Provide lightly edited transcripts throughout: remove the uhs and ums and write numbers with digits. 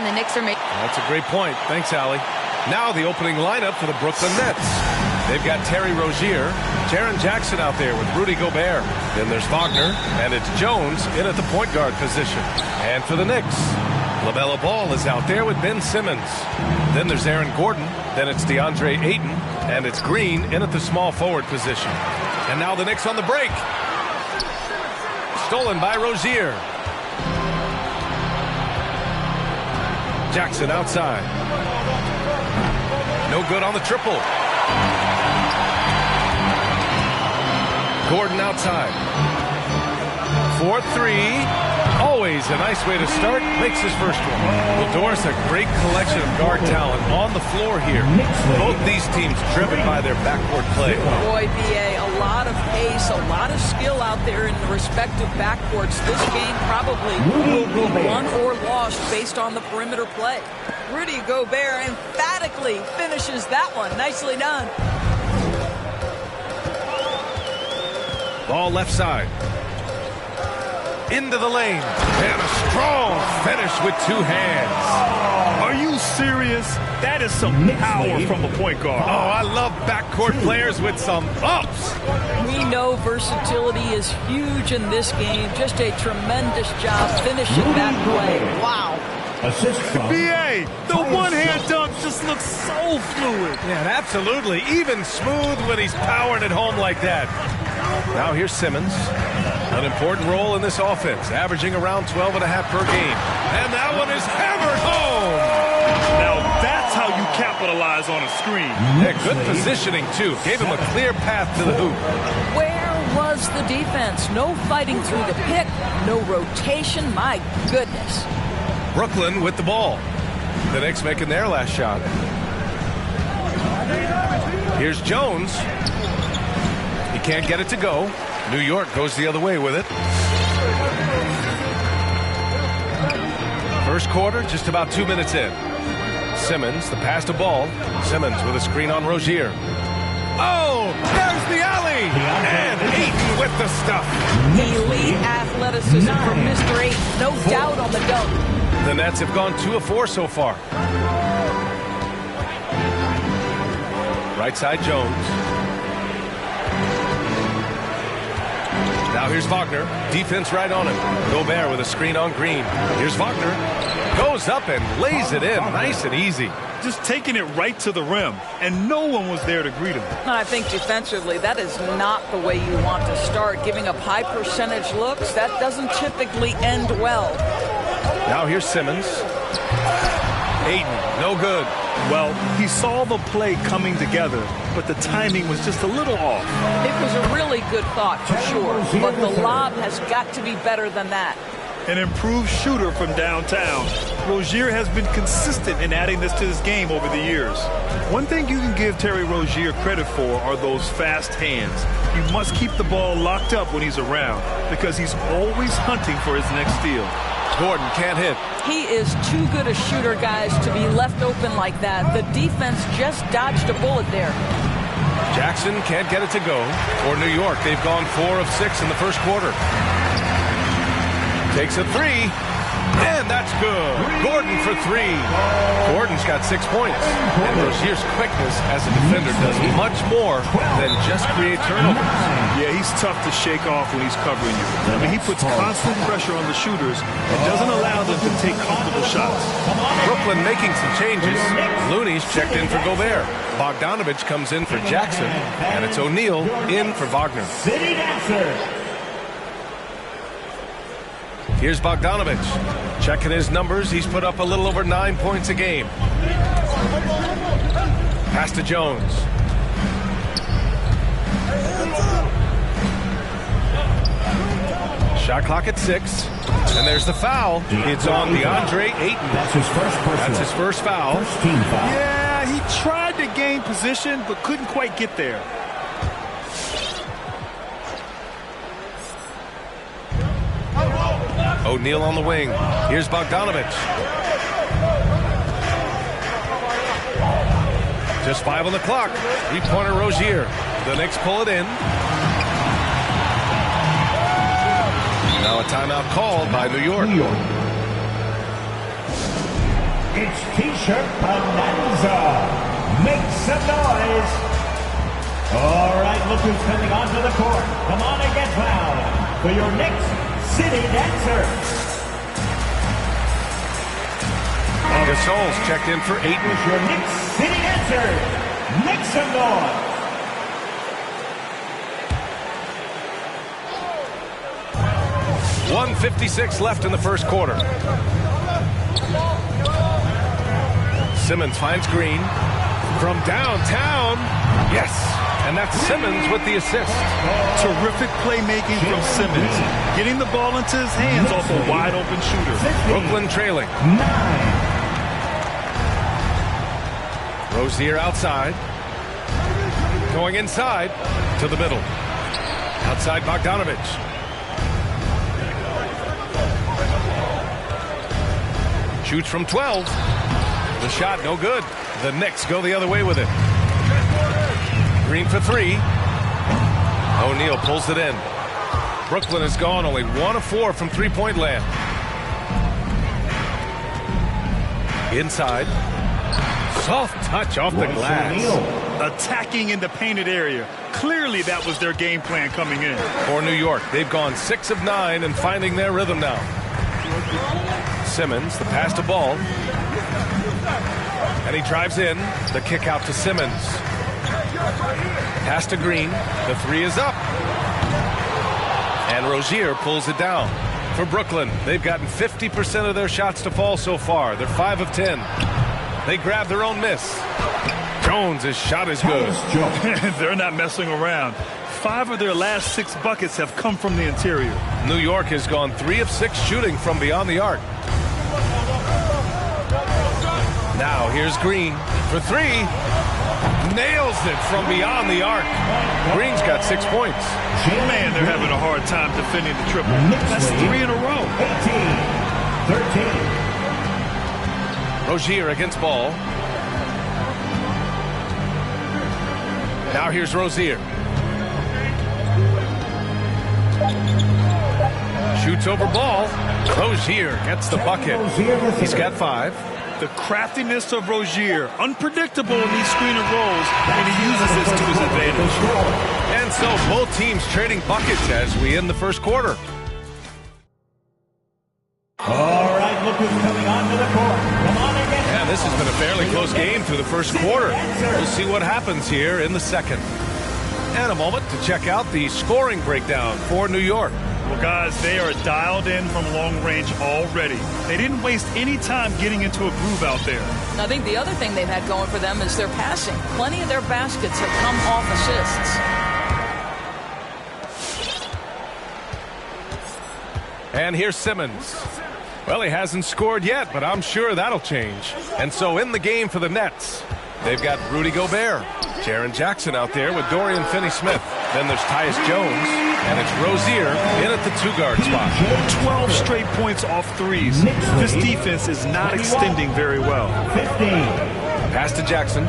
and the Knicks are making. That's a great point. Thanks, Allie. Now the opening lineup for the Brooklyn Nets. They've got Terry Rozier, Jaren Jackson out there with Rudy Gobert. Then there's Wagner, and it's Jones in at the point guard position. And for the Knicks, LaMelo Ball is out there with Ben Simmons. Then there's Aaron Gordon. Then it's DeAndre Ayton, and it's Green in at the small forward position. And now the Knicks on the break. Stolen by Rozier. Jackson outside. No good on the triple. Gordon outside. 4-3. Always a nice way to start. Makes his first one. Well, Doris, a great collection of guard talent on the floor here. Both these teams driven by their backcourt play. Boy, BA, a lot of pace, a lot of skill out there in the respective backcourts. This game probably will be won or lost based on the perimeter play. Rudy Gobert emphatically finishes that one. Nicely done. Ball left side. Into the lane. And a strong finish with two hands. Are you serious? That is some power from a point guard. Oh, I love backcourt players with some ups. We know versatility is huge in this game. Just a tremendous job finishing that play. Wow. BA, the one-hand dunk just looks so fluid. Yeah, absolutely. Even smooth when he's powering it home like that. Now here's Simmons. An important role in this offense, averaging around 12.5 per game. And that one is hammered home. Now that's how you capitalize on a screen. Yeah, good positioning, too. Gave him a clear path to the hoop. Where was the defense? No fighting through the pick, no rotation. My goodness. Brooklyn with the ball. The Knicks making their last shot. Here's Jones. He can't get it to go. New York goes the other way with it. First quarter, just about 2 minutes in. Simmons, the pass to Ball. Simmons with a screen on Rozier. Oh, there's the alley! And Ayton with the stuff. Elite athleticism from Mr. Ayton. No doubt on the dunk. The Nets have gone 2 of 4 so far. Right side, Jones. Now here's Wagner. Defense right on him. Gobert with a screen on Green. Here's Wagner. Goes up and lays it in. Nice and easy. Just taking it right to the rim, and no one was there to greet him. I think defensively, that is not the way you want to start. Giving up high percentage looks, that doesn't typically end well. Now here's Simmons. Ayton, no good. Well, he saw the play coming together, but the timing was just a little off. It was a really good thought, for sure, but the lob has got to be better than that. An improved shooter from downtown. Rozier has been consistent in adding this to his game over the years. One thing you can give Terry Rozier credit for are those fast hands. You must keep the ball locked up when he's around because he's always hunting for his next steal. Gordon can't hit. He is too good a shooter, guys, to be left open like that. The defense just dodged a bullet there. Jackson can't get it to go. For New York, they've gone 4 of 6 in the first quarter. Takes a 3. And that's good. Gordon for 3. Gordon's got 6 points. And Rozier's quickness as a defender does much more than just create turnovers. Yeah, he's tough to shake off when he's covering you. I mean, he puts constant pressure on the shooters and doesn't allow them to take comfortable shots. Brooklyn making some changes. Looney's checked in for Gobert. Bogdanovich comes in for Jackson. And it's O'Neal in for Wagner. City Dancer. Here's Bogdanovich. Checking his numbers. He's put up a little over 9 points a game. Pass to Jones. Shot clock at 6. And there's the foul. It's on DeAndre Ayton. That's his first foul. First team foul. Yeah, he tried to gain position but couldn't quite get there. O'Neal on the wing. Here's Bogdanovich. Just 5 on the clock. 3-pointer Rozier. The Knicks pull it in. Now a timeout called by New York. It's T-shirt Badnewz. Make some noise. All right, look who's coming onto the court. Come on and get fouled for your Knicks City Dancer. Gasol's checked in for 8. Here's your Knicks City Dancer. Make some noise. .156 left in the first quarter. Simmons finds Green from downtown. Yes, and that's Simmons with the assist. Terrific playmaking from Simmons. Getting the ball into his hands off a wide open shooter. Brooklyn trailing. 9. Rozier outside. Going inside to the middle. Outside Bogdanovich. Shoots from 12. The shot no good. The Knicks go the other way with it. Green for 3. O'Neal pulls it in. Brooklyn has gone only 1 of 4 from three-point land. Inside. Soft touch off the glass. Attacking in the painted area. Clearly that was their game plan coming in. For New York, they've gone 6 of 9 and finding their rhythm now. Simmons, the pass to Ball. And he drives in. The kick out to Simmons. Pass to Green. The 3 is up. And Rozier pulls it down. For Brooklyn, they've gotten 50% of their shots to fall so far. They're 5 of 10. They grab their own miss. Jones' shot is good. They're not messing around. 5 of their last 6 buckets have come from the interior. New York has gone 3 of 6 shooting from beyond the arc. Now here's Green for 3. Nails it from beyond the arc. Green's got 6 points. Man, they're having a hard time defending the triple. That's 3 in a row. 18, 13. Rozier against Ball. Now here's Rozier. Shoots over Ball. Rozier gets the bucket. He's got 5. The craftiness of Rozier, unpredictable in these screen and rolls, and he uses this to his advantage. And so both teams trading buckets as we end the first quarter. All right, look who's coming onto the court. Come on again. Yeah, this has been a fairly close game through the first quarter. We'll see what happens here in the second. And a moment to check out the scoring breakdown for New York. Well, guys, they are dialed in from long range already. They didn't waste any time getting into a groove out there. I think the other thing they've had going for them is their passing. Plenty of their baskets have come off assists. And here's Simmons. Well, he hasn't scored yet, but I'm sure that'll change. And so in the game for the Nets, they've got Rudy Gobert. Jaren Jackson out there with Dorian Finney-Smith. Then there's Tyus Jones, and it's Rozier in at the 2-guard spot. 12 straight points off threes. This defense is not extending very well. 15. Pass to Jackson.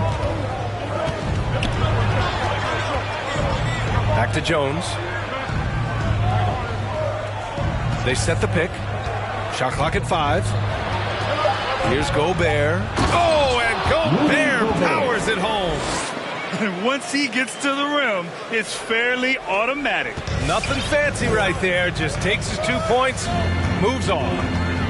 Back to Jones. They set the pick. Shot clock at 5. Here's Gobert. Oh, and Gobert powers it home. And once he gets to the rim, it's fairly automatic. Nothing fancy right there. Just takes his 2 points, moves on.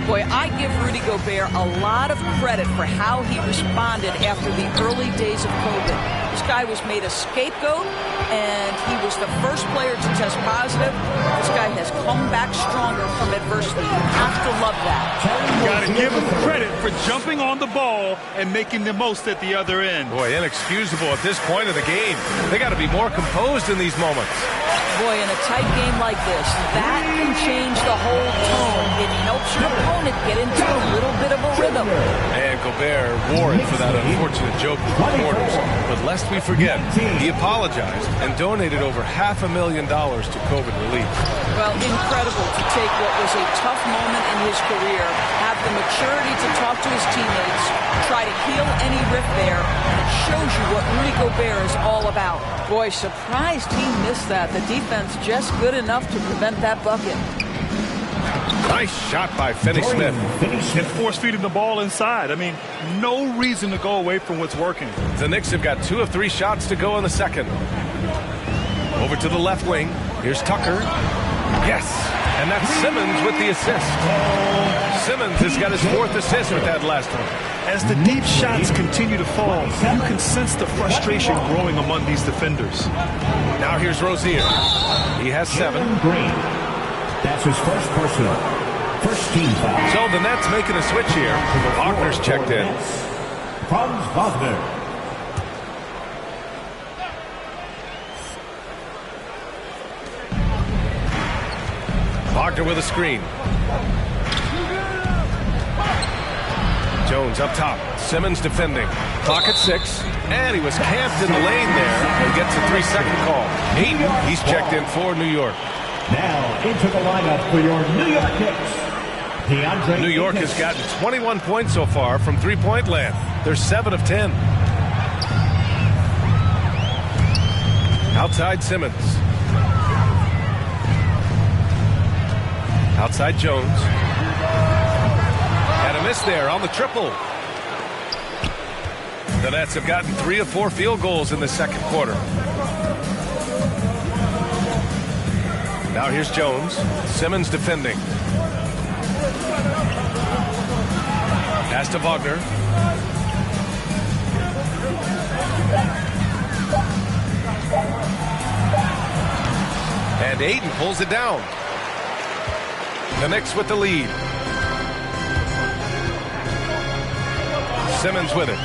Boy, I give Rudy Gobert a lot of credit for how he responded after the early days of COVID. This guy was made a scapegoat, and he was the first player to test positive. This guy has come back stronger from adversity. You have to love that. Got to give him credit for jumping on the ball and making the most at the other end. Boy, inexcusable at this point of the game. They got to be more composed in these moments. Boy, in a tight game like this, that can change the whole tone. It helps your opponent get into a little bit of a rhythm. And Gobert warned for that unfortunate joke with reporters. But lest we forget, he apologized and donated over $500,000 to COVID relief. Well, incredible to take what was a tough moment in his career, have the maturity to talk to his teammates, try to heal any rift there, and it shows you what Rudy Gobert is all about. Boy, surprised he missed that. The defense just good enough to prevent that bucket. Nice shot by Finney-Smith. And force-feeding the ball inside. I mean, no reason to go away from what's working. The Knicks have got 2 of 3 shots to go in the second. Over to the left wing. Here's Tucker. Yes. And that's Simmons with the assist. Simmons has got his 4th assist with that last one. As the deep shots continue to fall, you can sense the frustration growing among these defenders. Now here's Rozier. He has 7. Green. That's his first personal. First team foul. So the Nets making a switch here. Wagner's checked in. Franz Wagner. Wagner with a screen. Jones up top. Simmons defending. Clock at 6. And he was camped in the lane there. He gets a 3-second call. Ayton, he's checked in for New York. Now into the lineup for your New York Knicks. New York has gotten 21 points so far from three-point land. They're 7 of 10. Outside Simmons. Outside Jones. And a miss there on the triple. The Nets have gotten 3 of 4 field goals in the second quarter. Now here's Jones. Simmons defending. Pass to Wagner. And Ayton pulls it down. The Knicks with the lead. Simmons with it.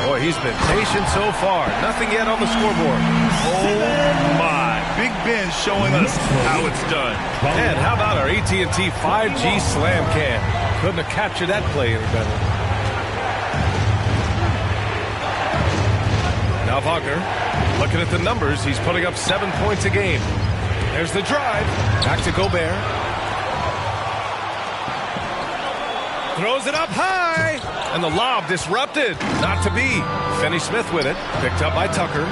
Boy, he's been patient so far. Nothing yet on the scoreboard. Oh, my. Big Ben showing us how it's done. And how about our AT&T 5G slam cam? Couldn't have captured that play any better. Now Wagner, looking at the numbers, he's putting up 7 points a game. There's the drive. Back to Gobert. Throws it up high. And the lob disrupted. Not to be. Finney-Smith with it. Picked up by Tucker.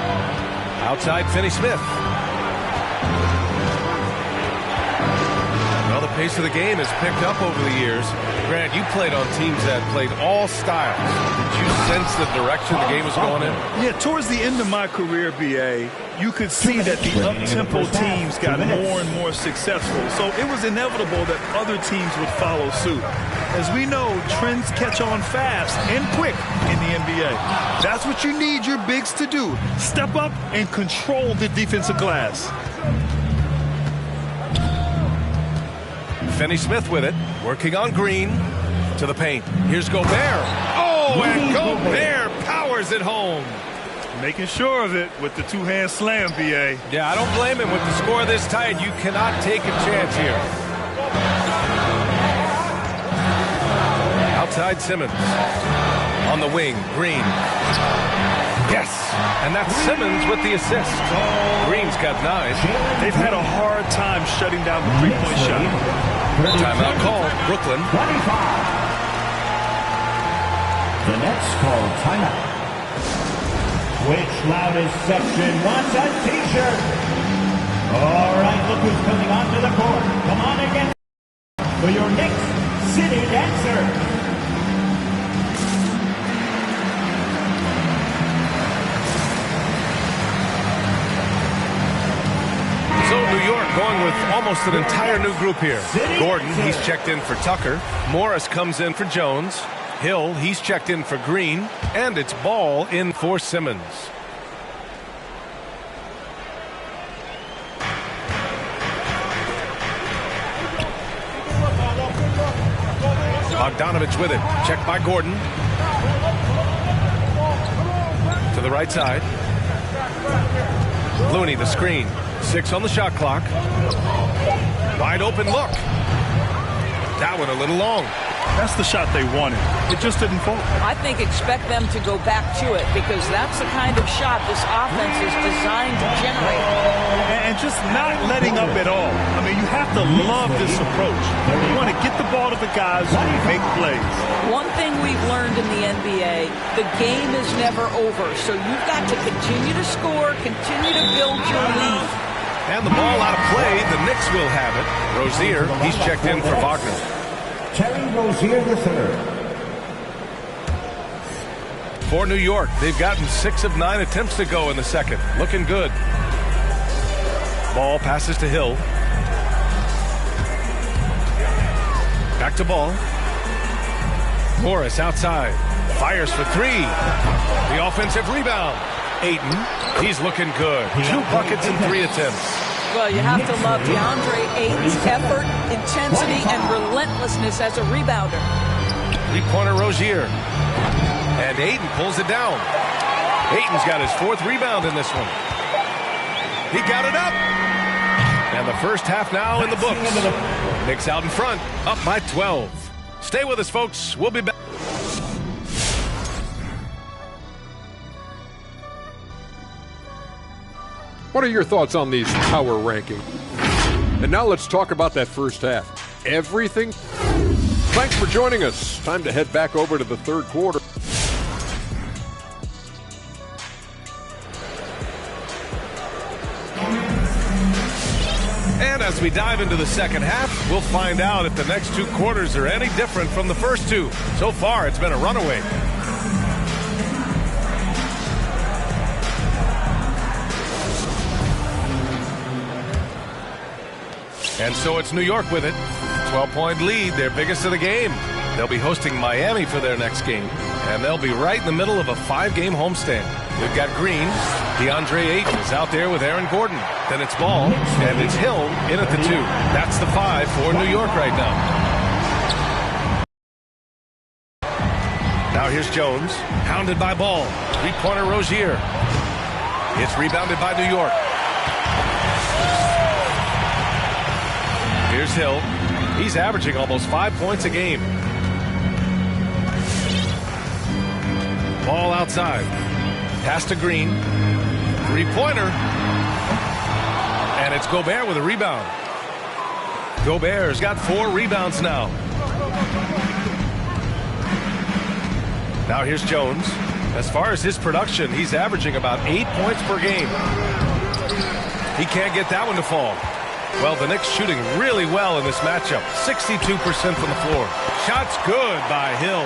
Outside Finney-Smith. Well, the pace of the game has picked up over the years. Grant, you played on teams that played all styles. Did you sense the direction the game was going in? Yeah, towards the end of my career, BA, you could see that the up-tempo teams got more and more successful. So it was inevitable that other teams would follow suit. As we know, trends catch on fast and quick in the NBA. That's what you need your bigs to do. Step up and control the defensive glass. Finney-Smith with it, working on Green, to the paint. Here's Gobert. Oh, and Gobert powers it home. Making sure of it with the two-hand slam, BA. Yeah, I don't blame him. With the score this tight, you cannot take a chance here. Outside Simmons. On the wing, Green. Yes, and that's Simmons with the assist. Green's got 9. They've had a hard time shutting down the three-point shot. Timeout called, Brooklyn. 25. The Nets call timeout. Which loudest section wants a t-shirt? All right, look who's coming onto the court. Come on again for your Knicks City Dancer. So New York going with almost an entire new group here. Gordon, he's checked in for Tucker. Morris comes in for Jones. Hill, he's checked in for Green. And it's Ball in for Simmons. Bogdanovich with it. Checked by Gordon. To the right side. Looney, the screen. 6 on the shot clock. Wide open look. That one a little long. That's the shot they wanted. It just didn't fall. I think expect them to go back to it because that's the kind of shot this offense is designed to generate. And just not letting up at all. I mean, you have to love this approach. You want to get the ball to the guys who make plays. One thing we've learned in the NBA, the game is never over. So you've got to continue to score, continue to build your lead. And the ball out of play. The Knicks will have it. Rozier, he's checked in for Wagner. Terry Rozier III. For New York, they've gotten 6 of 9 attempts to go in the second. Looking good. Ball passes to Hill. Back to Ball. Morris outside. Fires for 3. The offensive rebound. Ayton, he's looking good. 2 buckets in 3 attempts. Well, you have to love DeAndre Ayton's effort, intensity, and relentlessness as a rebounder. 3-pointer Rozier. And Ayton pulls it down. Ayton's got his 4th rebound in this one. He got it up. And the first half now in the books. Knicks out in front, up by 12. Stay with us, folks. We'll be back. What are your thoughts on these power rankings? And now let's talk about that first half. Everything. Thanks for joining us. Time to head back over to the third quarter. And as we dive into the second half, we'll find out if the next 2 quarters are any different from the first 2. So far, it's been a runaway. And so it's New York with it. 12-point lead, their biggest of the game. They'll be hosting Miami for their next game. And they'll be right in the middle of a 5-game homestand. We've got Green. DeAndre Ayton is out there with Aaron Gordon. Then it's Ball, and it's Hill in at the 2. That's the 5 for New York right now. Now here's Jones, hounded by Ball. 3-pointer Rozier. It's rebounded by New York. Here's Hill. He's averaging almost 5 points a game. Ball outside. Pass to Green. 3-pointer. And it's Gobert with a rebound. Gobert's got 4 rebounds now. Now here's Jones. As far as his production, he's averaging about 8 points per game. He can't get that one to fall. Well, the Knicks shooting really well in this matchup. 62% from the floor. Shots good by Hill.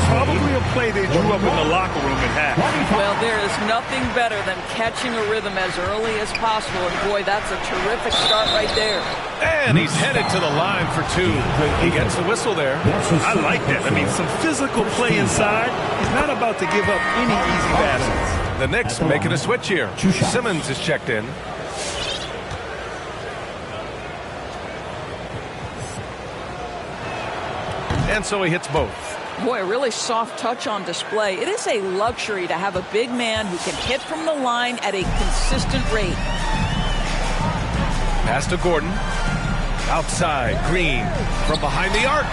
Probably a play they drew up in the locker room at half. Well, there is nothing better than catching a rhythm as early as possible. And boy, that's a terrific start right there. And he's headed to the line for 2. He gets the whistle there. I like that. I mean, some physical play inside. He's not about to give up any easy passes. The Knicks making a switch here. Simmons is checked in. And so he hits both. Boy, a really soft touch on display. It is a luxury to have a big man who can hit from the line at a consistent rate. Pass to Gordon. Outside, Green from behind the arc.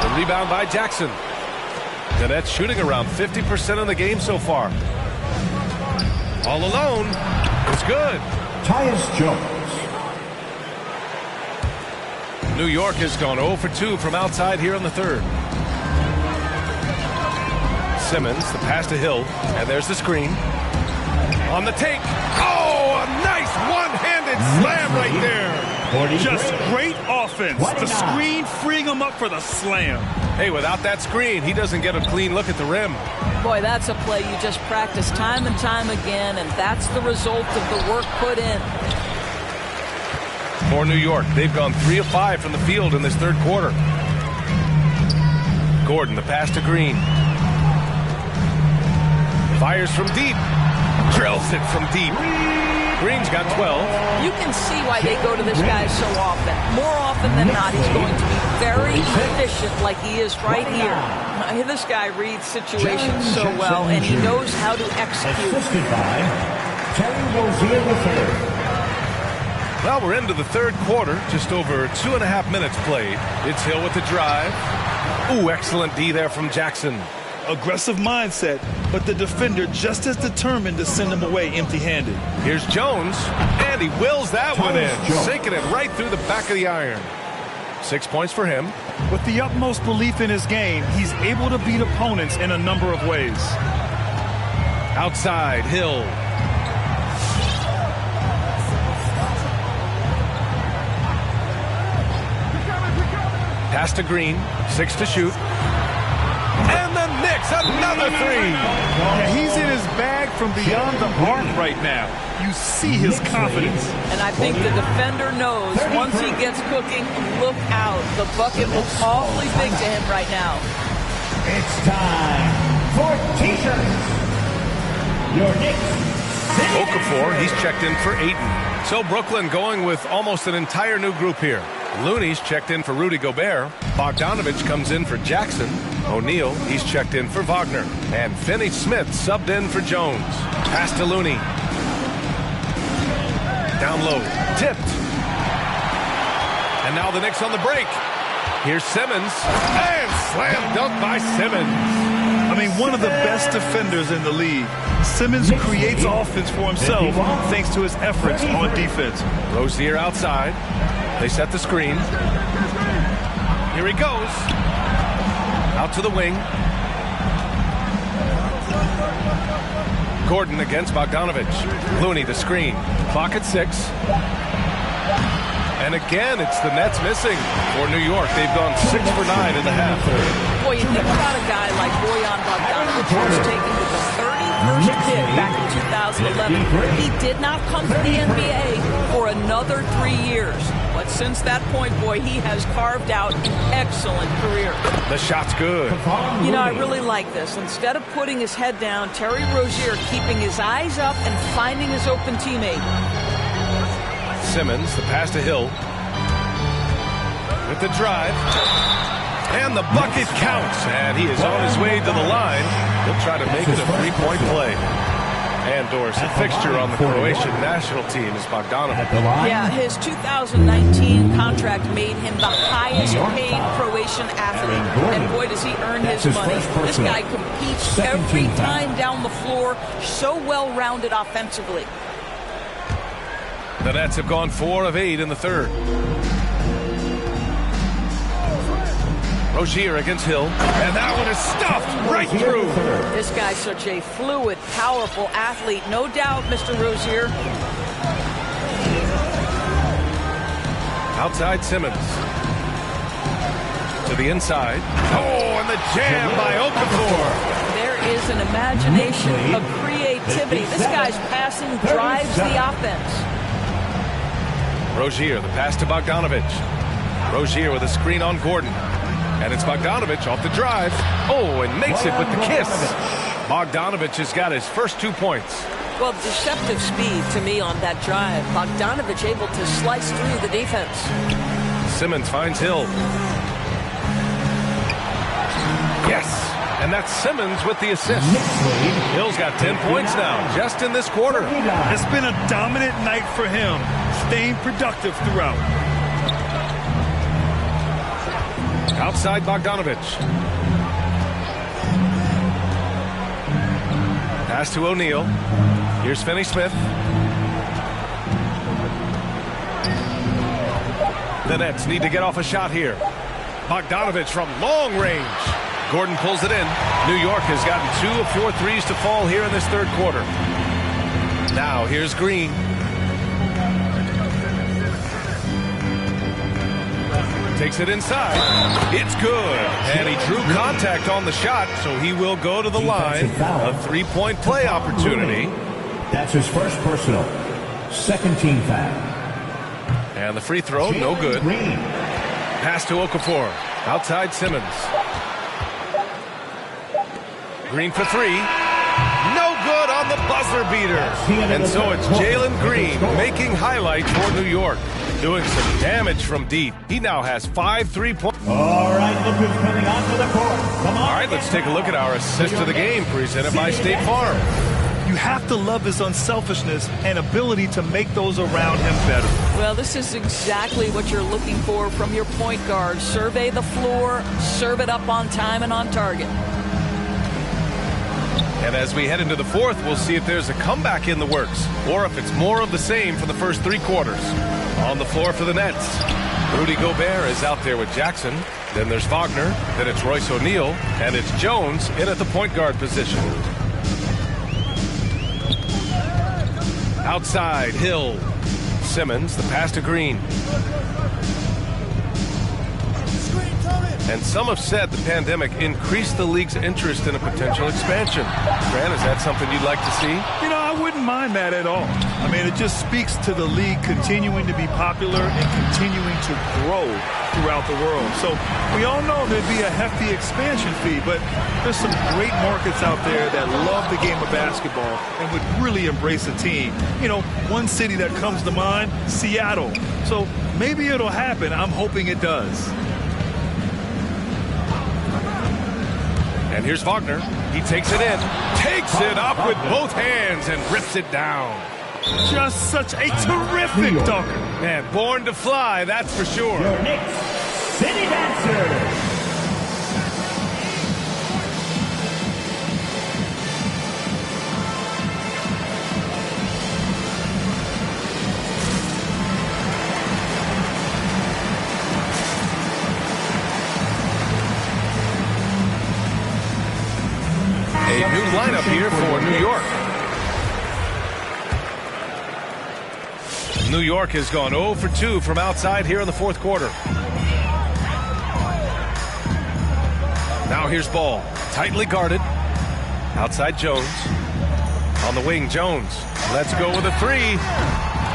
The rebound by Jackson. The Nets shooting around 50% of the game so far. All alone. It's good. Tyus Jones. New York has gone 0 for 2 from outside here in the third. Simmons, the pass to Hill, and there's the screen. On the take. Oh, a nice one-handed slam right there. Just great offense. The screen freeing him up for the slam. Hey, without that screen, he doesn't get a clean look at the rim. Boy, that's a play you just practice time and time again, and that's the result of the work put in. For New York, they've gone 3 of 5 from the field in this third quarter. Gordon, the pass to Green. Fires from deep. Drills it from deep. Green's got 12. You can see why they go to this guy so often. More often than not, he's going to be very efficient like he is right here. This guy reads situations so well, and he knows how to execute. Assisted by Terry Rozier III. Well, we're into the third quarter, just over 2.5 minutes played. It's Hill with the drive. Ooh, excellent D there from Jackson. Aggressive mindset, but the defender just as determined to send him away empty-handed. Here's Jones, and he wills that one in, sinking it right through the back of the iron. 6 points for him. With the utmost belief in his game, he's able to beat opponents in a number of ways. Outside, Hill. Pass to Green. 6 to shoot. And the Knicks, another three. Yeah, he's in his bag from beyond the arc right now. You see his confidence. And I think the defender knows once he gets cooking, look out. The bucket looks awfully big to him right now. It's time for T-shirts. Your Knicks. Okafor, he's checked in for Ayton. So Brooklyn going with almost an entire new group here. Looney's checked in for Rudy Gobert. Bogdanovich comes in for Jackson. O'Neal, he's checked in for Wagner. And Finney Smith subbed in for Jones. Pass to Looney. Down low. Tipped. And now the Knicks on the break. Here's Simmons. And slam dunk by Simmons. I mean, one of the best defenders in the league. Simmons creates offense for himself thanks to his efforts on defense. Rozier outside. They set the screen. Here he goes. Out to the wing. Gordon against Bogdanovich. Looney the screen. Clock at 6. And again, it's the Nets missing for New York. They've gone 6 for 9 in the half. Boy, you think about a guy like Bojan Bogdanovic who was taken with the 31st pick back in 2011. He did not come to the NBA for another 3 years. But since that point, boy, he has carved out an excellent career. The shot's good. You know, I really like this. Instead of putting his head down, Terry Rozier keeping his eyes up and finding his open teammate. Simmons, the pass to Hill. With the drive. And the bucket counts. And he is on his way to the line. He'll try to make it a three-point play. And Doris, a fixture on the Croatian national team is Bogdanovic. Yeah, his 2019 contract made him the highest paid Croatian athlete. And boy, does he earn his money. This guy competes every time down the floor. So well-rounded offensively. The Nets have gone 4 of 8 in the third. Rozier against Hill. And that one is stuffed right through. This guy's such a fluid, powerful athlete. No doubt, Mr. Rozier. Outside Simmons. To the inside. Oh, and the jam by Okafor. There is an imagination, a creativity. This guy's passing drives the offense. Rozier, the pass to Bogdanovich. Rozier with a screen on Gordon. And it's Bogdanovich off the drive. Oh, and makes it with the kiss. Bogdanovich has got his first 2 points. Well, deceptive speed to me on that drive. Bogdanovich able to slice through the defense. Simmons finds Hill. Yes, and that's Simmons with the assist. Hill's got 10 points now, just in this quarter. It's been a dominant night for him, staying productive throughout. Outside Bogdanovich. Pass to O'Neal. Here's Finney Smith. The Nets need to get off a shot here. Bogdanovich from long range. Gordon pulls it in. New York has gotten 2 of 4 threes to fall here in this third quarter. Now here's Green. Takes it inside. It's good. And he drew contact on the shot, so he will go to the line. A three-point play opportunity. That's his first personal. Second team foul. And the free throw, no good. Pass to Okafor. Outside Simmons. Green for 3. No good on the buzzer beater. And so it's Jalen Green making highlights for New York. Doing some damage from deep. He now has 5 3-point. All right, look who's coming onto the court. Come on. All right, let's take a look at our assist of the game presented by State Farm. You have to love his unselfishness and ability to make those around him better. Well, this is exactly what you're looking for from your point guard. Survey the floor, serve it up on time and on target. And as we head into the fourth, we'll see if there's a comeback in the works or if it's more of the same for the first 3 quarters. On the floor for the Nets, Rudy Gobert is out there with Jackson. Then there's Wagner. Then it's Royce O'Neal. And it's Jones in at the point guard position. Outside, Hill. Simmons, the pass to Green. And some have said the pandemic increased the league's interest in a potential expansion. Grant, is that something you'd like to see? You know, I wouldn't mind that at all. I mean, it just speaks to the league continuing to be popular and continuing to grow throughout the world. So we all know there'd be a hefty expansion fee, but there's some great markets out there that love the game of basketball and would really embrace a team. You know, one city that comes to mind, Seattle. So maybe it'll happen. I'm hoping it does. And here's Wagner. He takes it in, takes it up with both hands, and rips it down. Just such a terrific dunker. Man, born to fly, that's for sure. Your Knicks City Dancers. A new lineup here for New York. New York has gone 0 for 2 from outside here in the fourth quarter. Now here's Ball, tightly guarded. Outside Jones. On the wing, Jones. Let's go with a three.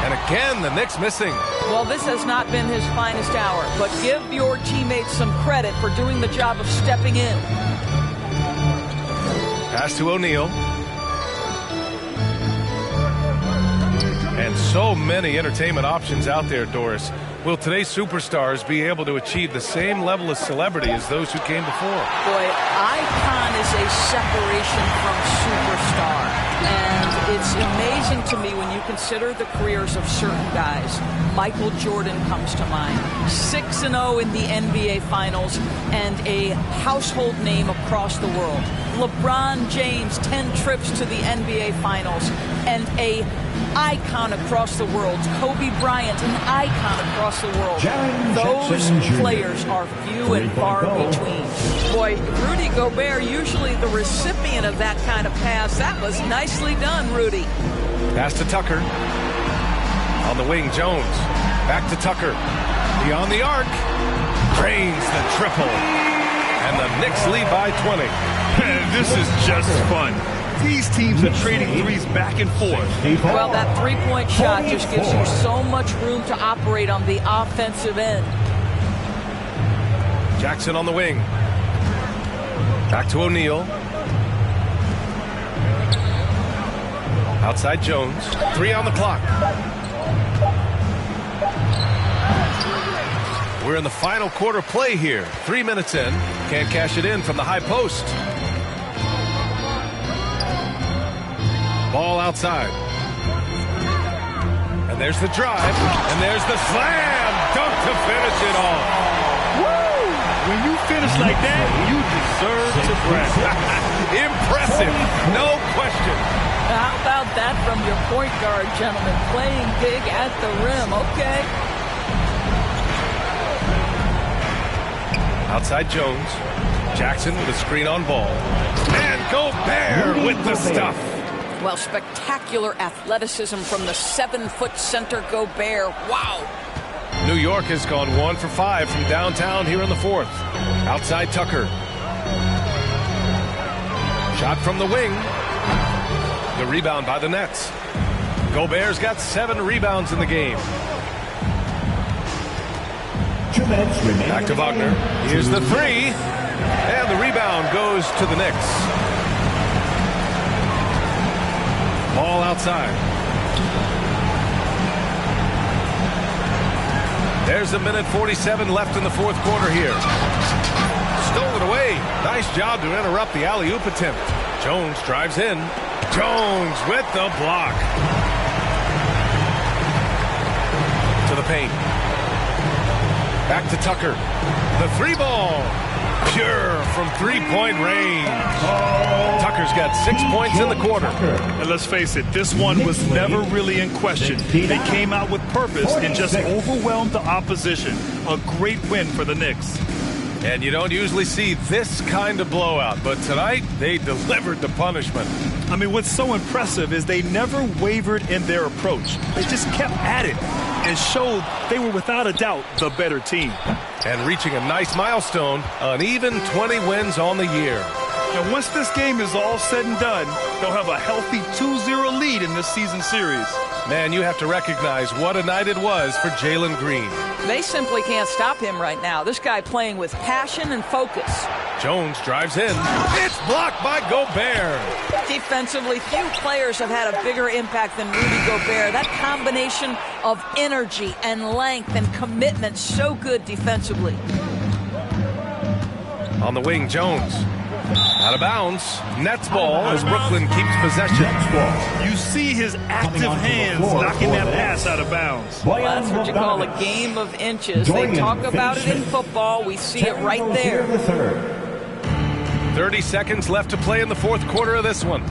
And again, the Knicks missing. Well, this has not been his finest hour, but give your teammates some credit for doing the job of stepping in. Pass to O'Neal. And so many entertainment options out there, Doris. Will today's superstars be able to achieve the same level of celebrity as those who came before? Boy, icon is a separation from superstar. And it's amazing to me when you consider the careers of certain guys. Michael Jordan comes to mind. 6-0 in the NBA Finals and a household name across the world. LeBron James, 10 trips to the NBA Finals and a icon across the world. Kobe Bryant, an icon across the world. Those players are few and far between. Boy, Rudy Gobert, usually the recipient of that kind of pass. That was nicely done, Rudy. Pass to Tucker. On the wing, Jones. Back to Tucker. Beyond the arc. Drains the triple. And the Knicks lead by 20. This is just fun. These teams are trading threes back and forth. Well, that three-point shot just gives you so much room to operate on the offensive end. Jackson on the wing. Back to O'Neal. Outside Jones. 3 on the clock. We're in the final quarter play here. 3 minutes in. Can't cash it in from the high post. Ball outside. And there's the drive. And there's the slam. Dunk to finish it off. Woo! When you finish like that, you deserve to brag. Impressive. No question. How about that from your point guard, gentlemen? Playing big at the rim. Okay. Outside Jones. Jackson with a screen on Ball. And Gobert with the stuff. Well, spectacular athleticism from the 7-foot center Gobert. Wow. New York has gone 1 for 5 from downtown here in the fourth. Outside Tucker. Shot from the wing. The rebound by the Nets. Gobert's got 7 rebounds in the game. Back to Wagner. Here's the three. And the rebound goes to the Knicks. Ball outside. There's 1:47 left in the fourth quarter here. Stolen away. Nice job to interrupt the alley-oop attempt. Jones drives in. Jones with the block. To the paint. Back to Tucker. The three ball. Pure from three-point range. Tucker's got 6 points in the quarter. And let's face it, this one was never really in question. They came out with purpose and just overwhelmed the opposition. A great win for the Knicks. And you don't usually see this kind of blowout, but tonight they delivered the punishment. I mean, what's so impressive is they never wavered in their approach. They just kept at it and showed they were without a doubt the better team. and reaching a nice milestone, an even 20 wins on the year. And once this game is all said and done, they'll have a healthy 2-0 lead in this season series. Man, you have to recognize what a night it was for Jalen Green. They simply can't stop him right now. This guy playing with passion and focus. Jones drives in. It's blocked by Gobert. Defensively, few players have had a bigger impact than Rudy Gobert. That combination of energy and length and commitment, so good defensively. On the wing, Jones. Out of bounds. Nets ball as Brooklyn keeps possession. You see his active hands knocking that pass out of bounds. Well, that's what you call a game of inches. They talk about it in football. We see it right there. 30 seconds left to play in the fourth quarter of this one.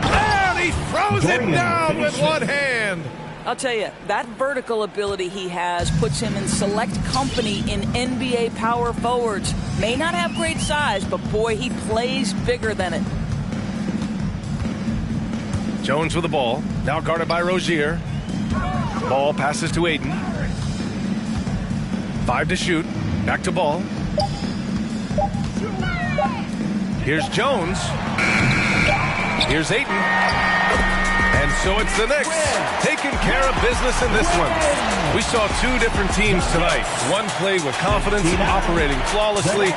And he throws it down with one hand. I'll tell you, that vertical ability he has puts him in select company in NBA power forwards. May not have great size, but boy, he plays bigger than it. Jones with the ball, now guarded by Rozier. Ball passes to Ayton. 5 to shoot, back to ball. Here's Jones. Here's Ayton. And so it's the Knicks taking care of business in this one. We saw 2 different teams tonight. One played with confidence, operating flawlessly.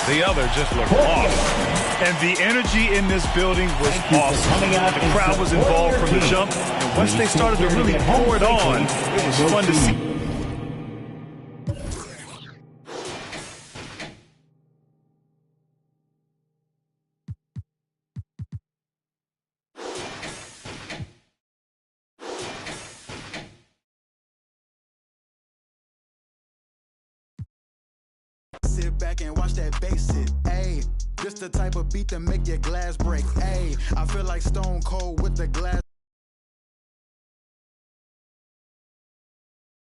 The other just looked off. And the energy in this building was awesome. The crowd was involved from the jump. And once they started to really pour it on, it was fun to see. Sit back and watch that bass hit, ayy. Just the type of beat that make your glass break, ayy. I feel like Stone Cold with the glass.